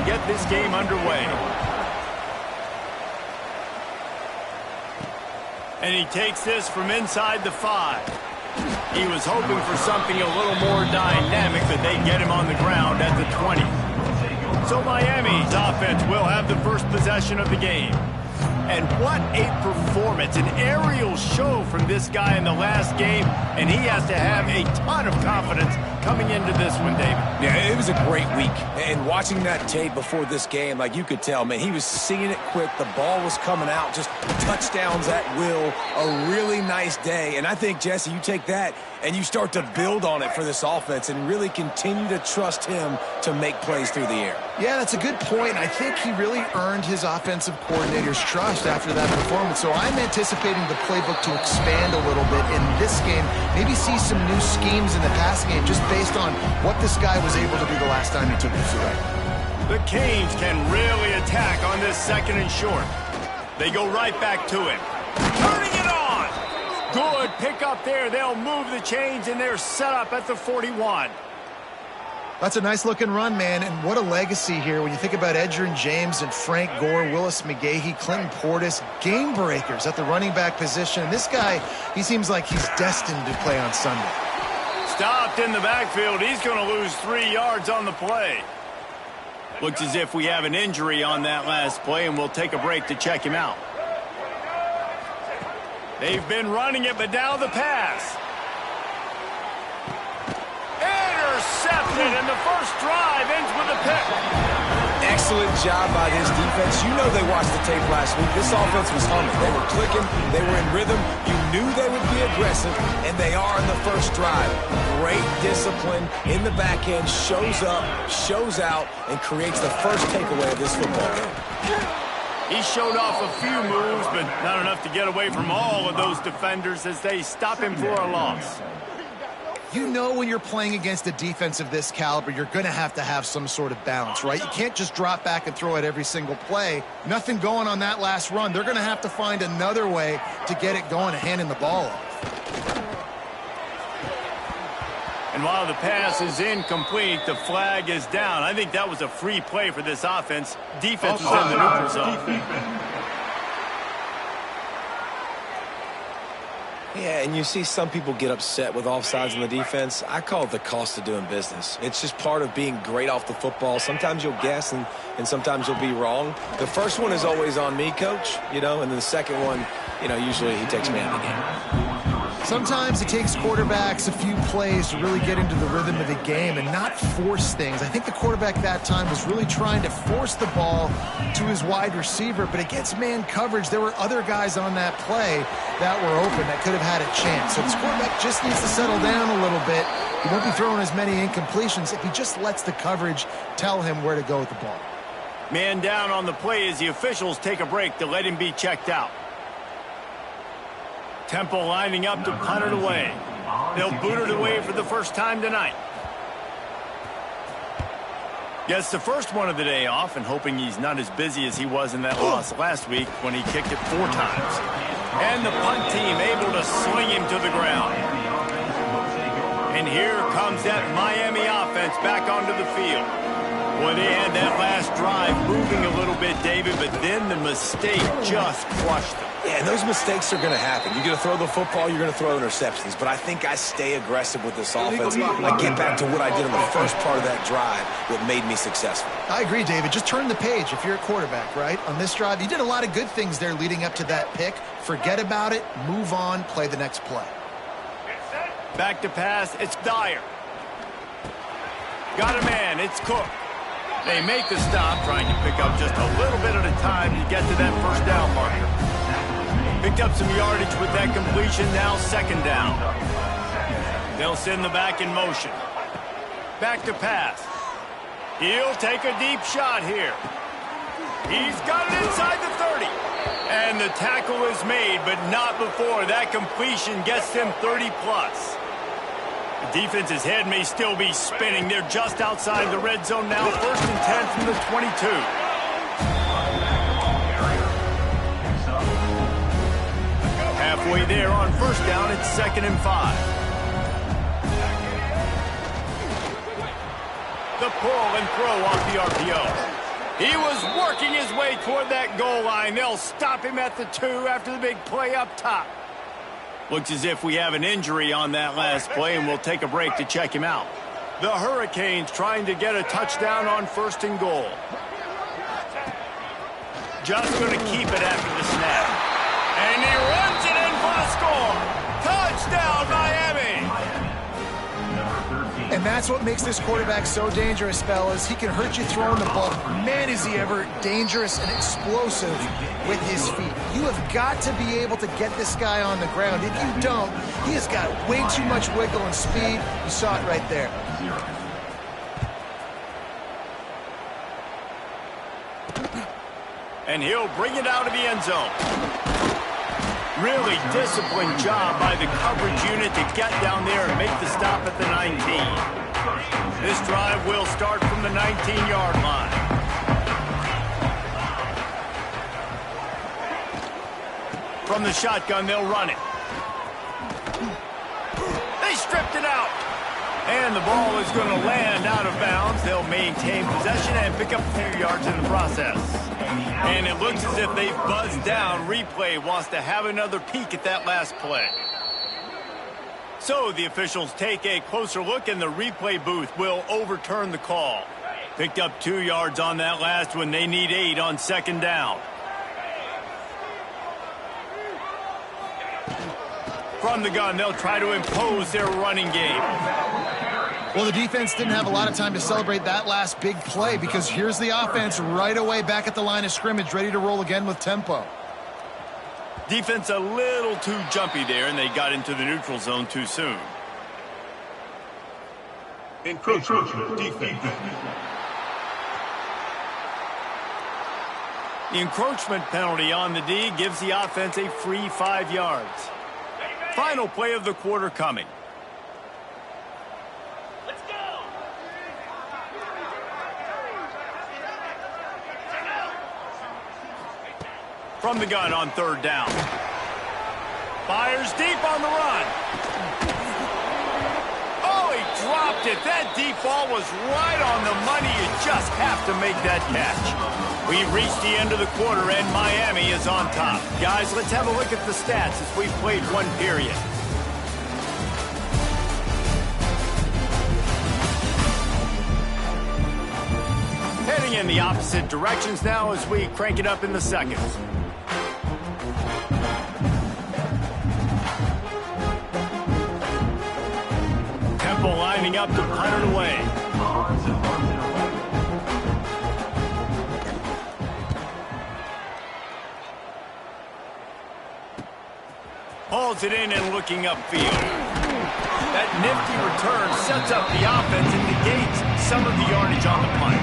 get this game underway. And he takes this from inside the 5. He was hoping for something a little more dynamic, but they get him on the ground at the 20. So Miami's offense will have the first possession of the game. And what a performance, an aerial show from this guy in the last game, and he has to have a ton of confidence coming into this one, David. Yeah, it was a great week. And watching that tape before this game, like you could tell, man, he was seeing it quick. The ball was coming out, just touchdowns at will. A really nice day. And I think, Jesse, you take that and you start to build on it for this offense and really continue to trust him to make plays through the air. Yeah, that's a good point. I think he really earned his offensive coordinator's trust after that performance. So I'm anticipating the playbook to expand a little bit in this game. Maybe see some new schemes in the passing game just based on what this guy was able to do the last time he took the field. The Canes can really attack on this 2nd and short. They go right back to him. Turning it on! Good pick up there. They'll move the chains, and they're set up at the 41. That's a nice-looking run, man, and what a legacy here when you think about Edgerrin James and Frank Gore, Willis McGahee, Clinton Portis, game breakers at the running back position. And this guy, he seems like he's destined to play on Sunday. Stopped in the backfield. He's going to lose 3 yards on the play. Looks as if we have an injury on that last play, and we'll take a break to check him out. They've been running it, but now the pass. Intercepted, and the first drive ends with a pick. Excellent job by this defense. You know they watched the tape last week. This offense was humming. They were clicking. They were in rhythm. You knew they would be aggressive, and they are in the first drive. Great discipline in the back end. Shows up, shows out, and creates the first takeaway of this football game. He showed off a few moves, but not enough to get away from all of those defenders as they stop him for a loss. You know when you're playing against a defense of this caliber, you're going to have some sort of balance, right? You can't just drop back and throw it every single play. Nothing going on that last run. They're going to have to find another way to get it going and handing the ball off. And while the pass is incomplete, the flag is down. I think that was a free play for this offense. Defense was in the neutral zone. Yeah, and you see some people get upset with offsides in the defense. I call it the cost of doing business. It's just part of being great off the football. Sometimes you'll guess and sometimes you'll be wrong. The first one is always on me, Coach, and then the second one, usually he takes me out of the game. Sometimes it takes quarterbacks a few plays to really get into the rhythm of the game and not force things. I think the quarterback that time was really trying to force the ball to his wide receiver, but against man coverage, there were other guys on that play that were open that could have had a chance. So this quarterback just needs to settle down a little bit. He won't be throwing as many incompletions if he just lets the coverage tell him where to go with the ball. Man down on the play as the officials take a break to let him be checked out. Temple lining up to punt it away. They'll boot it away for the first time tonight. Gets the first one of the day off and hoping he's not as busy as he was in that loss last week when he kicked it 4 times. And the punt team able to sling him to the ground. And here comes that Miami offense back onto the field. Boy, they had that last drive moving a little bit, David, but then the mistake just crushed them. Yeah, and those mistakes are going to happen. You're going to throw the football, you're going to throw interceptions. But I think I stay aggressive with this offense. I get back to what I did in the first part of that drive that made me successful. I agree, David. Just turn the page if you're a quarterback, right? On this drive, you did a lot of good things there leading up to that pick. Forget about it, move on, play the next play. Back to pass, it's Dyer. Got a man, it's Cook. They make the stop, trying to pick up just a little bit at a time to get to that first down marker. Picked up some yardage with that completion, now 2nd down. They'll send the back in motion. Back to pass. He'll take a deep shot here. He's got it inside the 30. And the tackle is made, but not before that completion gets him 30-plus. The defense's head may still be spinning. They're just outside the red zone now. 1st and 10 from the 22. Halfway there on 1st down, it's 2nd and 5. The pull and throw off the RPO. He was working his way toward that goal line. They'll stop him at the 2 after the big play up top. Looks as if we have an injury on that last play, and we'll take a break to check him out. The Hurricanes trying to get a touchdown on 1st and goal. Just going to keep it after the snap. And he runs it in for the score. Touchdown, Miami! And that's what makes this quarterback so dangerous, fellas. He can hurt you throwing the ball. Man, is he ever dangerous and explosive with his feet. You have got to be able to get this guy on the ground. If you don't, he has got way too much wiggle and speed. You saw it right there. And he'll bring it out of the end zone. Really disciplined job by the coverage unit to get down there and make the stop at the 19. This drive will start from the 19-yard line. From the shotgun, they'll run it. They stripped it out. And the ball is going to land out of bounds. They'll maintain possession and pick up a few yards in the process. And it looks as if they've buzzed down. Replay wants to have another peek at that last play. So the officials take a closer look, and the replay booth will overturn the call. Picked up 2 yards on that last one. They need 8 on 2nd down. From the gun, they'll try to impose their running game. Well, the defense didn't have a lot of time to celebrate that last big play, because here's the offense right away back at the line of scrimmage, ready to roll again with tempo. Defense a little too jumpy there, and they got into the neutral zone too soon. Encroachment defense. The encroachment penalty on the D gives the offense a free 5 yards. Final play of the quarter coming. Let's go. From the gun on 3rd down. Fires deep on the run. Oh, he dropped it. That deep ball was right on the money. You just have to make that catch. We've reached the end of the quarter, and Miami is on top. Guys, let's have a look at the stats as we've played 1 period. Heading in the opposite directions now as we crank it up in the 2nd. Temple lining up to punt it away. Hauls it in and looking upfield. That nifty return sets up the offense and negates some of the yardage on the punt.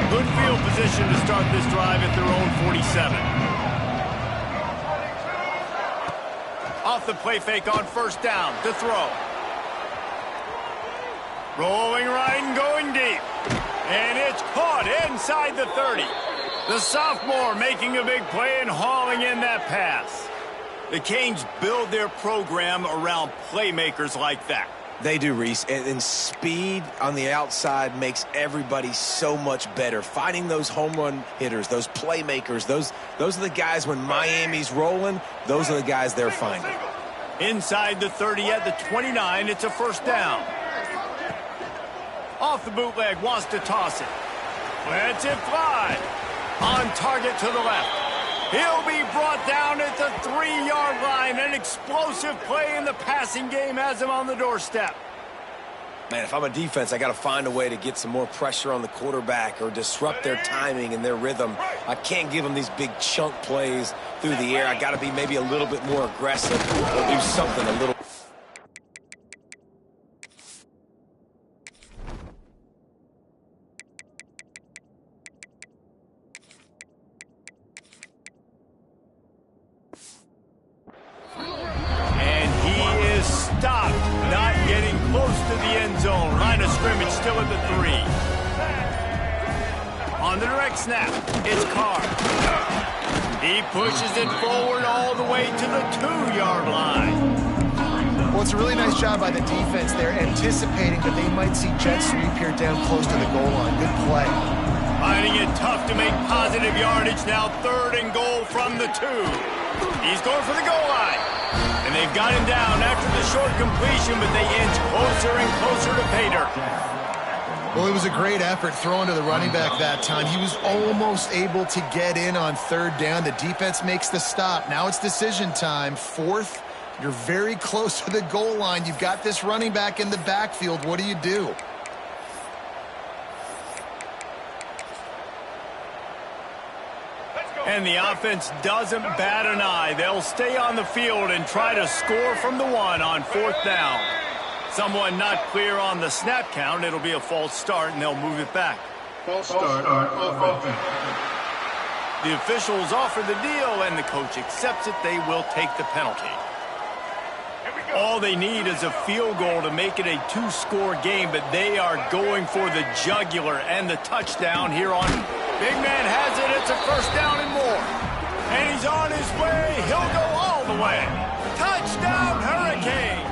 Good field position to start this drive at their own 47. Off the play fake on 1st down to throw. Rolling right and going deep. And it's caught inside the 30. The sophomore making a big play and hauling in that pass. The Canes build their program around playmakers like that. They do, Reese, and speed on the outside makes everybody so much better. Finding those home run hitters, those playmakers, those are the guys when Miami's rolling, those are the guys they're finding. Inside the 30 at the 29, it's a 1st down. Off the bootleg, wants to toss it. Lets it fly. On target to the left. He'll be brought down at the 3-yard line. An explosive play in the passing game has him on the doorstep. Man, if I'm a defense, I got to find a way to get some more pressure on the quarterback or disrupt their timing and their rhythm. I can't give them these big chunk plays through the air. I got to be maybe a little bit more aggressive or do something a little. Still at the 3. On the direct snap, it's Carr. He pushes it forward all the way to the 2-yard line. Well, it's a really nice job by the defense there, anticipating that they might see jet sweep here down close to the goal line. Good play. Finding it tough to make positive yardage now. 3rd and goal from the 2. He's going for the goal line. And they've got him down after the short completion, but they inch closer and closer to pay dirt. Well, it was a great effort throwing to the running back that time. He was almost able to get in on 3rd down. The defense makes the stop. Now it's decision time. 4th, you're very close to the goal line. You've got this running back in the backfield. What do you do? And the offense doesn't bat an eye. They'll stay on the field and try to score from the 1 on 4th down. Someone not clear on the snap count. It'll be a false start, and they'll move it back. False start offense. The officials offer the deal, and the coach accepts it. They will take the penalty. All they need is a field goal to make it a 2-score game, but they are going for the jugular and the touchdown here on. Big man has it. It's a 1st down and more. And he's on his way. He'll go all the way. Touchdown, Hurricanes.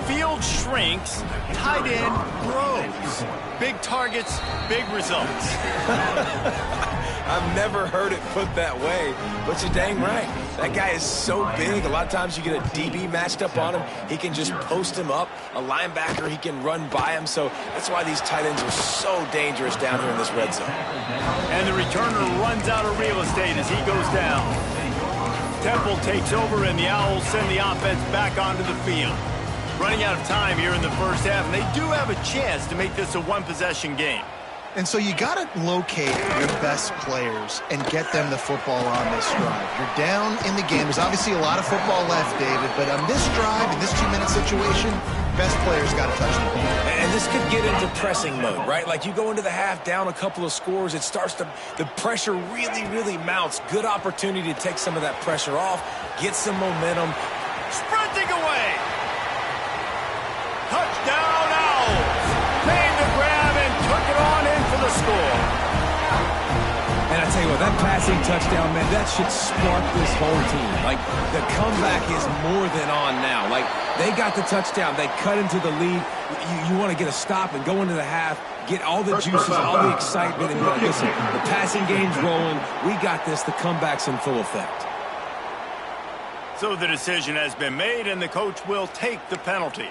Field shrinks, tight end grows. Big targets, big results. I've never heard it put that way, but you're dang right. That guy is so big. A lot of times you get a DB matched up on him. He can just post him up. A linebacker, he can run by him. So that's why these tight ends are so dangerous down here in this red zone. And the returner runs out of real estate as he goes down. Temple takes over, and the Owls send the offense back onto the field. Running out of time here in the 1st half, and they do have a chance to make this a 1-possession game. And so you got to locate your best players and get them the football on this drive. You're down in the game. There's obviously a lot of football left, David, but on this drive, in this 2-minute situation, best players got to touch the ball. And this could get into pressing mode, right? Like you go into the half down a couple of scores, it starts to, the pressure really mounts. Good opportunity to take some of that pressure off, get some momentum. Sprinting away. Touchdown, Owls. Made the grab and took it on in for the score. And I tell you what, that passing touchdown, man, that should spark this whole team. Like, the comeback is more than on now. Like, they got the touchdown. They cut into the lead. You want to get a stop and go into the half, get all the juices, all the excitement, and be like, listen, the passing game's rolling. We got this. The comeback's in full effect. So the decision has been made, and the coach will take the penalty.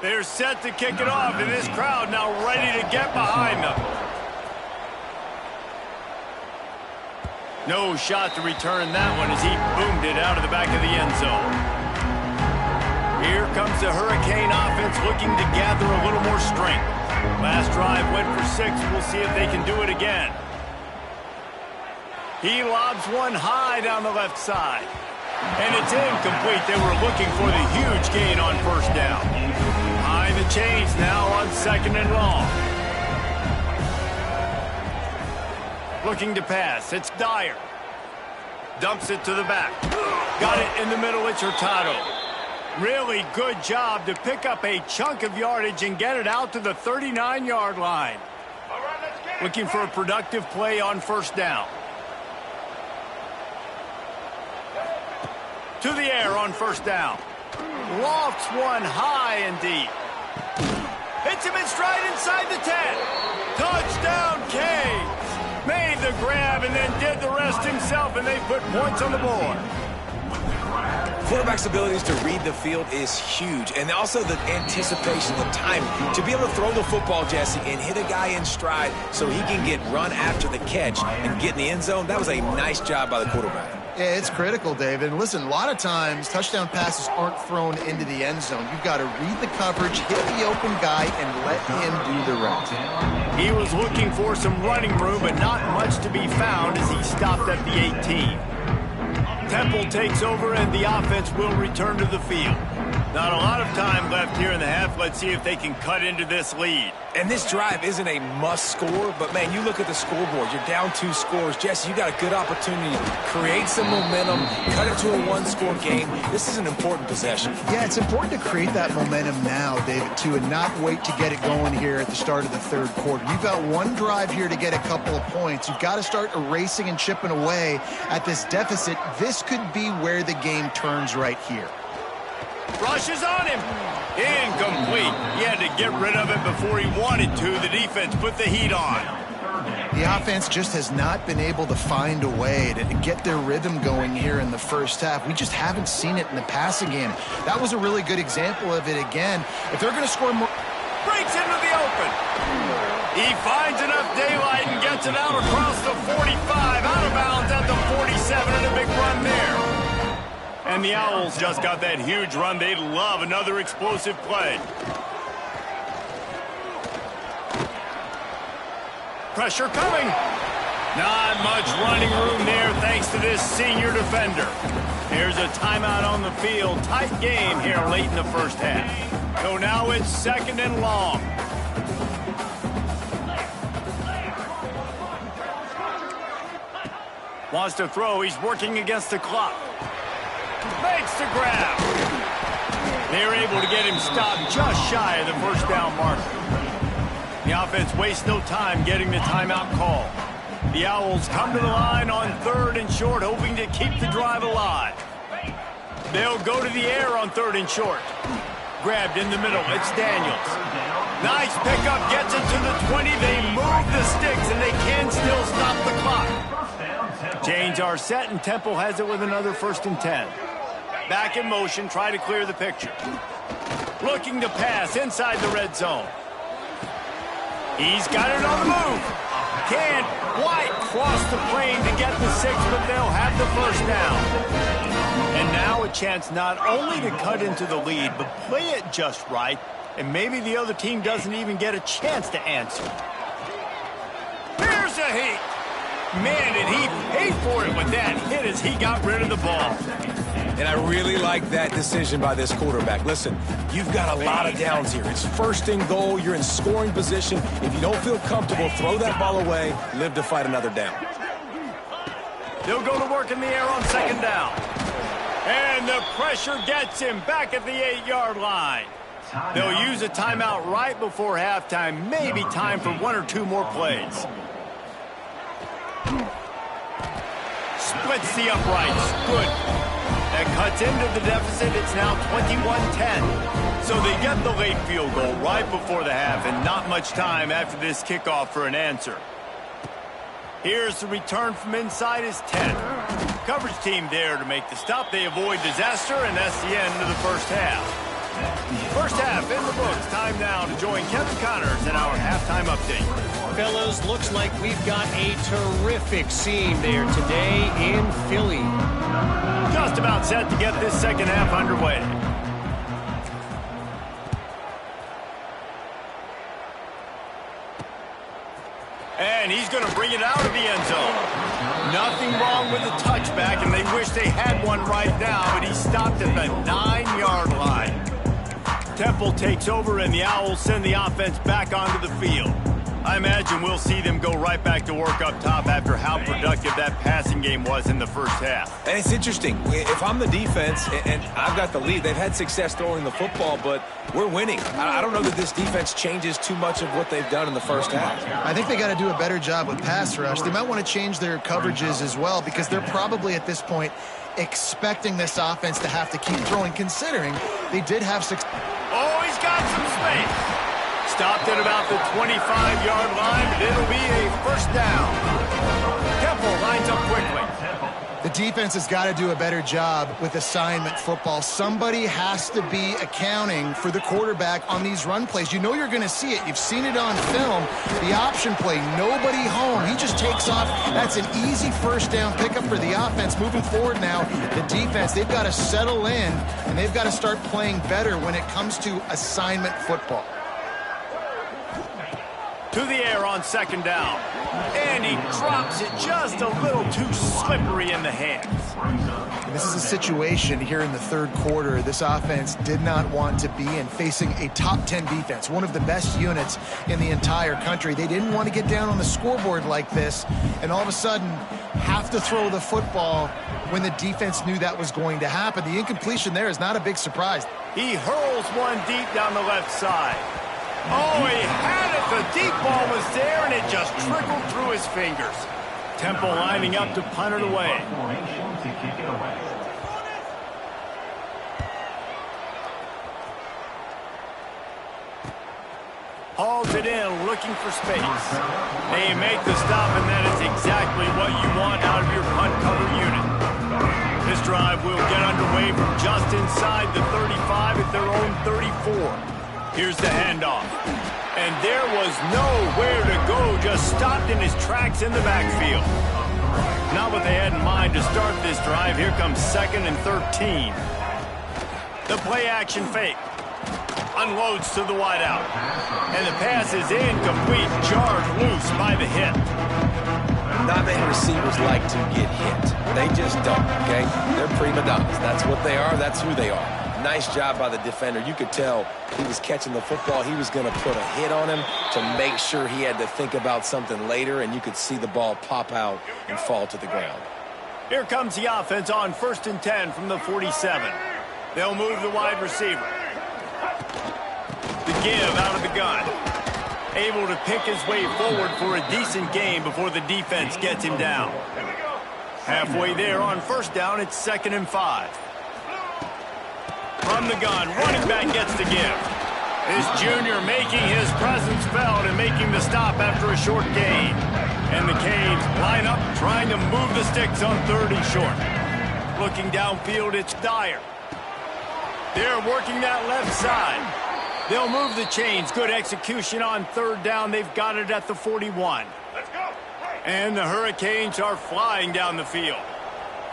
They're set to kick it off, and this crowd now ready to get behind them. No shot to return that one as he boomed it out of the back of the end zone. Here comes the Hurricane offense looking to gather a little more strength. Last drive went for 6. We'll see if they can do it again. He lobs one high down the left side. And it's incomplete. They were looking for the huge gain on 1st down. Behind the chains now on 2nd and long. Looking to pass. It's Dyer. Dumps it to the back. Got it in the middle. It's Hurtado. Really good job to pick up a chunk of yardage and get it out to the 39-yard line. Looking for a productive play on 1st down. To the air on 1st down. Lofts one high and deep. Hits him in stride inside the 10. Touchdown, Canes. Made the grab and then did the rest himself, and they put points on the board. Quarterback's abilities to read the field is huge, and also the anticipation, the time to be able to throw the football, Jesse, and hit a guy in stride so he can get run after the catch and get in the end zone. That was a nice job by the quarterback. Yeah, it's critical, David. And listen, a lot of times touchdown passes aren't thrown into the end zone. You've got to read the coverage, hit the open guy, and let him do the rest. He was looking for some running room, but not much to be found as he stopped at the 18. Temple takes over, and the offense will return to the field. Not a lot of time left here in the half. Let's see if they can cut into this lead. And this drive isn't a must score, but, man, you look at the scoreboard. You're down 2 scores. Jesse, you got a good opportunity to create some momentum, cut it to a 1-score game. This is an important possession. Yeah, it's important to create that momentum now, David, too, and not wait to get it going here at the start of the 3rd quarter. You've got one drive here to get a couple of points. You've got to start erasing and chipping away at this deficit. This could be where the game turns right here. Rushes on him. Incomplete. He had to get rid of it before he wanted to. The defense put the heat on. The offense just has not been able to find a way to get their rhythm going here in the first half. We just haven't seen it in the passing game. That was a really good example of it again. If they're going to score more... Breaks into the open. He finds enough daylight and gets it out across the 45. Out of bounds at the 47 and a big run there. And the Owls just got that huge run. They'd love another explosive play. Pressure coming. Not much running room there thanks to this senior defender. Here's a timeout on the field. Tight game here late in the first half. So now it's 2nd and long. Wants to throw. He's working against the clock. Makes the grab. They're able to get him stopped just shy of the first down marker. The offense wastes no time getting the timeout call. The Owls come to the line on 3rd and short, hoping to keep the drive alive. They'll go to the air on 3rd and short. Grabbed in the middle. It's Daniels. Nice pickup. Gets it to the 20. They move the sticks, and they can still stop the clock. Chains are set, and Temple has it with another 1st and 10. Back in motion. Try to clear the picture. Looking to pass inside the red zone. He's got it on the move. Can't quite cross the plane to get the 6, but they'll have the 1st down. And now a chance not only to cut into the lead, but play it just right, and maybe the other team doesn't even get a chance to answer. Here's a heat. Man, did he pay for it with that hit as he got rid of the ball. And I really like that decision by this quarterback. Listen, you've got a lot of downs here. It's 1st and goal. You're in scoring position. If you don't feel comfortable, throw that ball away. Live to fight another down. They'll go to work in the air on 2nd down. And the pressure gets him back at the 8-yard line. They'll use a timeout right before halftime. Maybe time for 1 or 2 more plays. Splits the uprights. Good. That cuts into the deficit. It's now 21-10. So they get the late field goal right before the half, and not much time after this kickoff for an answer. Here's the return from inside his 10. Coverage team there to make the stop. They avoid disaster, and that's the end of the first half. First half in the books. Time now to join Kevin Connors in our halftime update. Fellas, looks like we've got a terrific scene there today in Philly. Just about set to get this second half underway. And he's going to bring it out of the end zone. Nothing wrong with the touchback, and they wish they had one right now, but he stopped at the 9-yard line. Temple takes over, and the Owls send the offense back onto the field. I imagine we'll see them go right back to work up top after how productive that passing game was in the first half. And it's interesting. If I'm the defense and I've got the lead, they've had success throwing the football, but we're winning. I don't know that this defense changes too much of what they've done in the first half. I think they got to do a better job with pass rush. They might want to change their coverages as well, because they're probably at this point expecting this offense to have to keep throwing, considering they did have success. Oh, he's got some space. Stopped at about the 25-yard line, but it'll be a 1st down. Temple lines up quickly. The defense has got to do a better job with assignment football. Somebody has to be accounting for the quarterback on these run plays. You know you're going to see it. You've seen it on film. The option play, nobody home. He just takes off. That's an easy 1st down pickup for the offense. Moving forward now, the defense, they've got to settle in, and they've got to start playing better when it comes to assignment football. To the air on 2nd down. And he drops it just a little too slippery in the hands. This is a situation here in the 3rd quarter this offense did not want to be in, facing a top 10 defense, one of the best units in the entire country. They didn't want to get down on the scoreboard like this and all of a sudden have to throw the football when the defense knew that was going to happen. The incompletion there is not a big surprise. He hurls one deep down the left side. Oh, he had it. The deep ball was there, and it just trickled through his fingers. Temple lining up to punt it away. hauls it in, looking for space. They make the stop, and that is exactly what you want out of your punt cover unit. This drive will get underway from just inside the 35 at their own 34. Here's the handoff. And there was nowhere to go, just stopped in his tracks in the backfield. Not what they had in mind to start this drive. Here comes 2nd and 13. The play-action fake. Unloads to the wideout. And the pass is incomplete, jarred loose by the hit. Not many receivers like to get hit. They just don't, okay? They're prima donnas. That's what they are. That's who they are. Nice job by the defender. You could tell he was catching the football. He was going to put a hit on him to make sure he had to think about something later, and you could see the ball pop out and fall to the ground. Here comes the offense on 1st and 10 from the 47. They'll move the wide receiver. The give out of the gun. Able to pick his way forward for a decent gain before the defense gets him down. Halfway there on 1st down, it's 2nd and 5. From the gun, running back gets the give. This junior making his presence felt and making the stop after a short gain. And the Canes line up trying to move the sticks on 3rd and short. Looking downfield, it's Dyer. They're working that left side. They'll move the chains. Good execution on 3rd down. They've got it at the 41. Let's go. And the Hurricanes are flying down the field.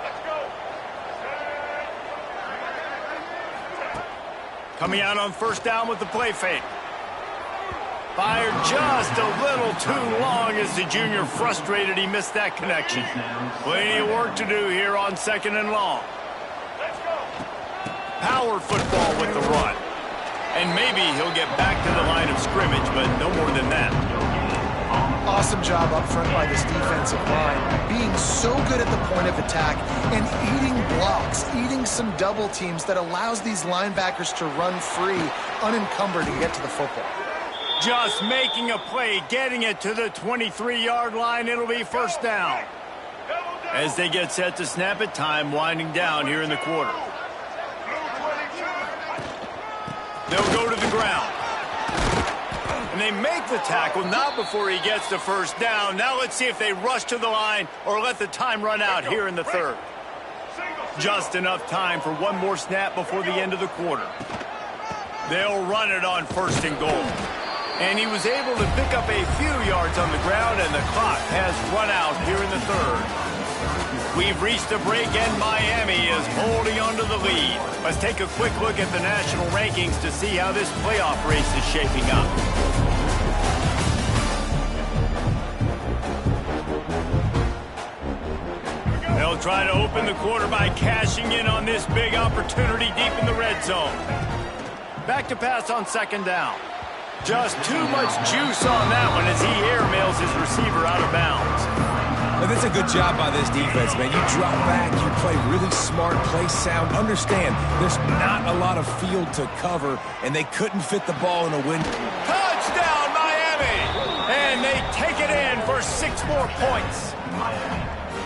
Let's go. Coming out on 1st down with the play fake. Fired just a little too long as the junior frustrated he missed that connection. Plenty of work to do here on 2nd and long. Let's go. Power football with the run. And maybe he'll get back to the line of scrimmage, but no more than that. Awesome job up front by this defensive line, being so good at the point of attack and eating blocks, eating some double teams that allows these linebackers to run free, unencumbered to get to the football. Just making a play, getting it to the 23-yard line. It'll be 1st down. As they get set to snap it, time winding down here in the quarter. They'll go to the ground. And they make the tackle, not before he gets the 1st down. Now let's see if they rush to the line or let the time run out here in the 3rd. Just enough time for one more snap before the end of the quarter. They'll run it on 1st and goal. And he was able to pick up a few yards on the ground, and the clock has run out here in the 3rd. We've reached a break, and Miami is holding on to the lead. Let's take a quick look at the national rankings to see how this playoff race is shaping up. They'll try to open the quarter by cashing in on this big opportunity deep in the red zone. Back to pass on 2nd down. Just too much juice on that one as he airmails his receiver out of bounds. But that's a good job by this defense, man. You drop back, you play really smart, play sound. Understand, there's not a lot of field to cover, and they couldn't fit the ball in a window. Touchdown, Miami! And they take it in for 6 more points.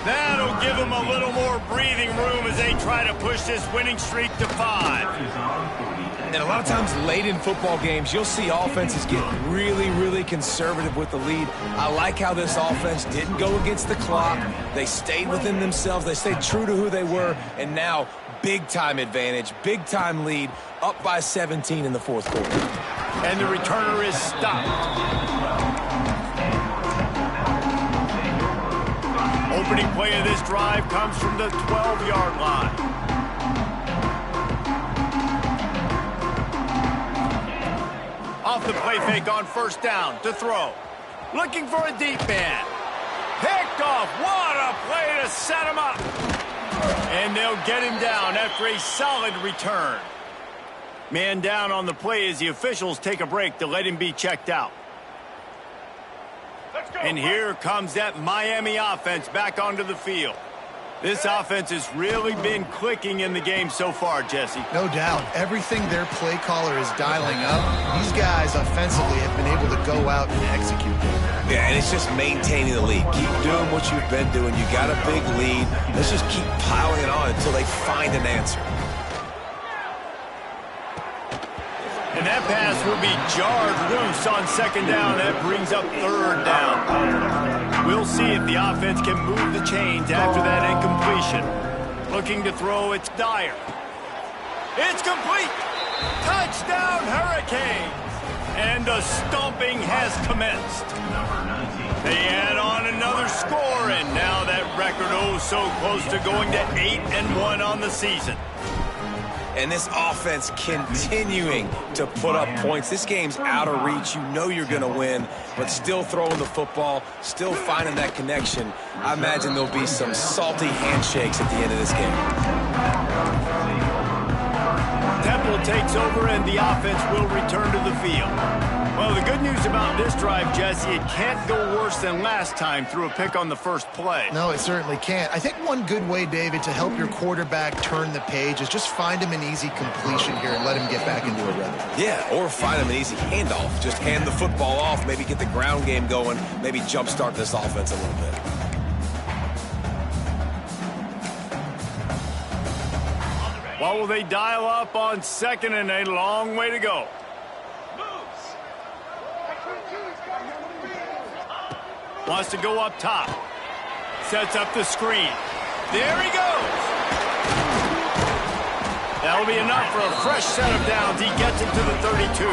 That'll give them a little more breathing room as they try to push this winning streak to 5. And a lot of times late in football games, you'll see offenses get really, really conservative with the lead. I like how this offense didn't go against the clock. They stayed within themselves. They stayed true to who they were. And now, big-time advantage, big-time lead, up by 17 in the 4th quarter. And the returner is stopped. Opening play of this drive comes from the 12-yard line. Off the play fake on 1st down to throw. Looking for a deep man. Picked off. What a play to set him up. And they'll get him down after a solid return. Man down on the play as the officials take a break to let him be checked out. And here comes that Miami offense back onto the field. This offense has really been clicking in the game so far, Jesse. No doubt. Everything their play caller is dialing up, these guys offensively have been able to go out and execute. Yeah, and it's just maintaining the lead. Keep doing what you've been doing. You got a big lead. Let's just keep piling it on until they find an answer. And And that pass will be jarred loose on second down. That brings up third down. We'll see if the offense can move the chains after that incompletion. Looking to throw, it's Dyer. It's complete. Touchdown, Hurricanes. And the stomping has commenced. They add on another score, and now that record so close to going to 8-1 on the season. And this offense continuing to put up points. This game's out of reach. You know you're going to win, but still throwing the football, still finding that connection. I imagine there'll be some salty handshakes at the end of this game. Temple takes over, and the offense will return to the field. Well, the good news about this drive, Jesse, it can't go worse than last time through a pick on the first play. No, it certainly can't. I think one good way, David, to help your quarterback turn the page is just find him an easy completion here and let him get back into a rhythm. Yeah, or find him an easy handoff. Just hand the football off, maybe get the ground game going, maybe jumpstart this offense a little bit. What will they dial up on second and a long way to go? Wants to go up top. Sets up the screen. There he goes. That'll be enough for a fresh set of downs. He gets it to the 32.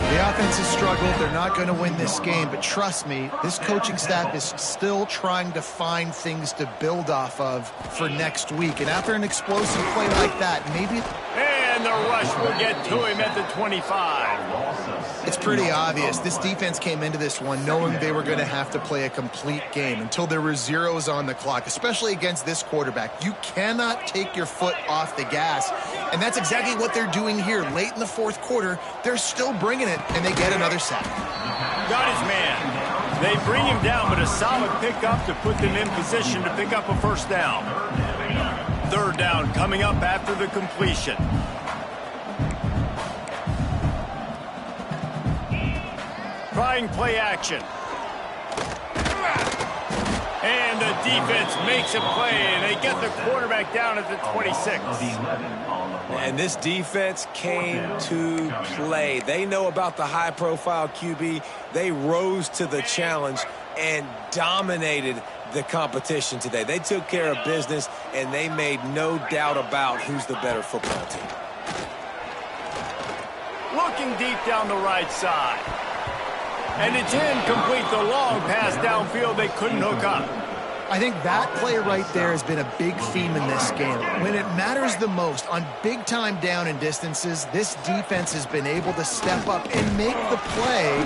The offense has struggled. They're not going to win this game, but trust me, this coaching staff is still trying to find things to build off of for next week. And after an explosive play like that, maybe... And the rush will get to him at the 25. It's pretty obvious. This defense came into this one knowing they were going to have to play a complete game until there were zeros on the clock, especially against this quarterback. You cannot take your foot off the gas, and that's exactly what they're doing here. Late in the fourth quarter, they're still bringing it, and they get another sack. Got his man. They bring him down, but a solid pickup to put them in position to pick up a first down. Third down coming up after the completion. Trying play action. And the defense makes a play, and they get the quarterback down at the 26. And this defense came to play. They know about the high-profile QB. They rose to the challenge and dominated the competition today. They took care of business, and they made no doubt about who's the better football team. Looking deep down the right side. And it's incomplete. The long pass downfield, they couldn't hook up. I think that play right there has been a big theme in this game. When it matters the most, on big-time down and distances, this defense has been able to step up and make the play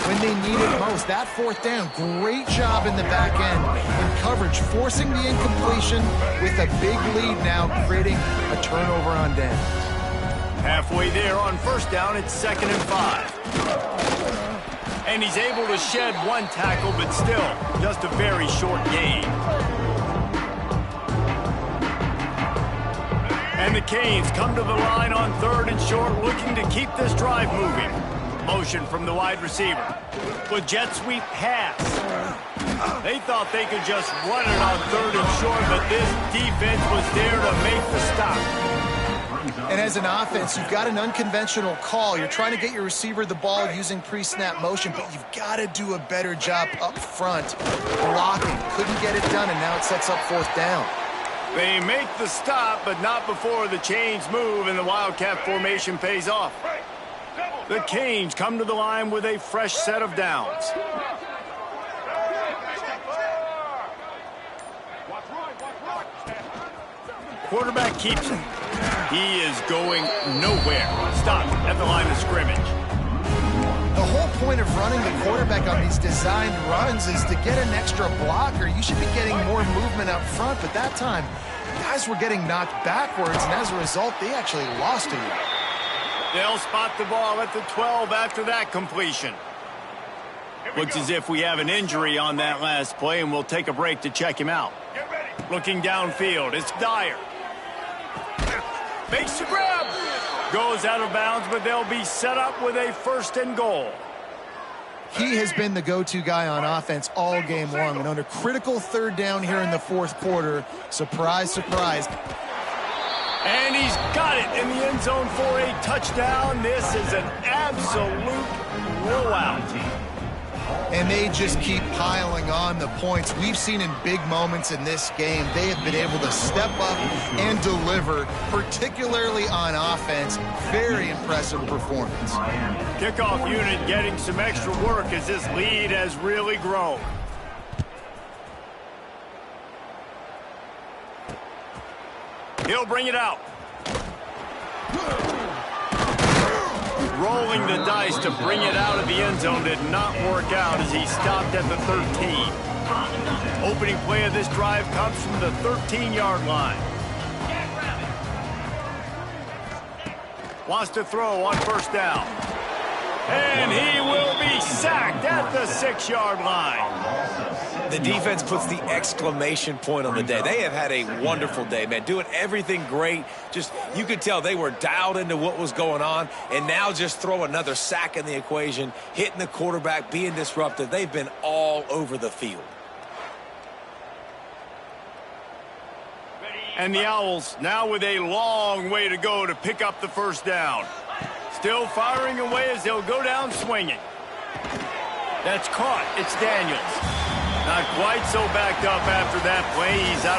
when they need it most. That fourth down, great job in the back end in coverage, forcing the incompletion with a big lead now, creating a turnover on downs. Halfway there on first down, it's 2nd and 5. And he's able to shed one tackle, but still, just a very short gain. And the Canes come to the line on 3rd and short, looking to keep this drive moving. Motion from the wide receiver. With jet sweep pass. They thought they could just run it on 3rd and short, but this defense was there to make the stop. And as an offense, you've got an unconventional call. You're trying to get your receiver the ball using pre-snap motion, but you've got to do a better job up front blocking. Couldn't get it done, and now it sets up 4th down. They make the stop, but not before the chains move, and the Wildcat formation pays off. The Canes come to the line with a fresh set of downs. Quarterback keeps it. He is going nowhere. Stop at the line of scrimmage. The whole point of running the quarterback on these designed runs is to get an extra blocker. You should be getting more movement up front, but that time, guys were getting knocked backwards, and as a result, they actually lost it. They'll spot the ball at the 12 after that completion. Looks as if we have an injury on that last play, and we'll take a break to check him out. Looking downfield, it's Dyer. Makes the grab. Goes out of bounds, but they'll be set up with a 1st and goal. He has been the go-to guy on offense all game long, and on a critical 3rd down here in the 4th quarter, surprise, surprise. And he's got it in the end zone for a touchdown. This is an absolute blowout. And they just keep piling on the points. We've seen in big moments in this game, they have been able to step up and deliver, particularly on offense. Very impressive performance. Kickoff unit getting some extra work as this lead has really grown. He'll bring it out. Rolling the dice to bring it out of the end zone did not work out as he stopped at the 13. Opening play of this drive comes from the 13-yard line. Wants to throw on first down. And he will be sacked at the 6-yard line. The defense puts the exclamation point on the day. They have had a wonderful day, man, doing everything great. Just, you could tell they were dialed into what was going on, and now just throw another sack in the equation, hitting the quarterback, being disruptive. They've been all over the field. And the Owls now with a long way to go to pick up the first down. Still firing away as they'll go down swinging. That's caught. It's Daniels. Not quite so backed up after that play. He's out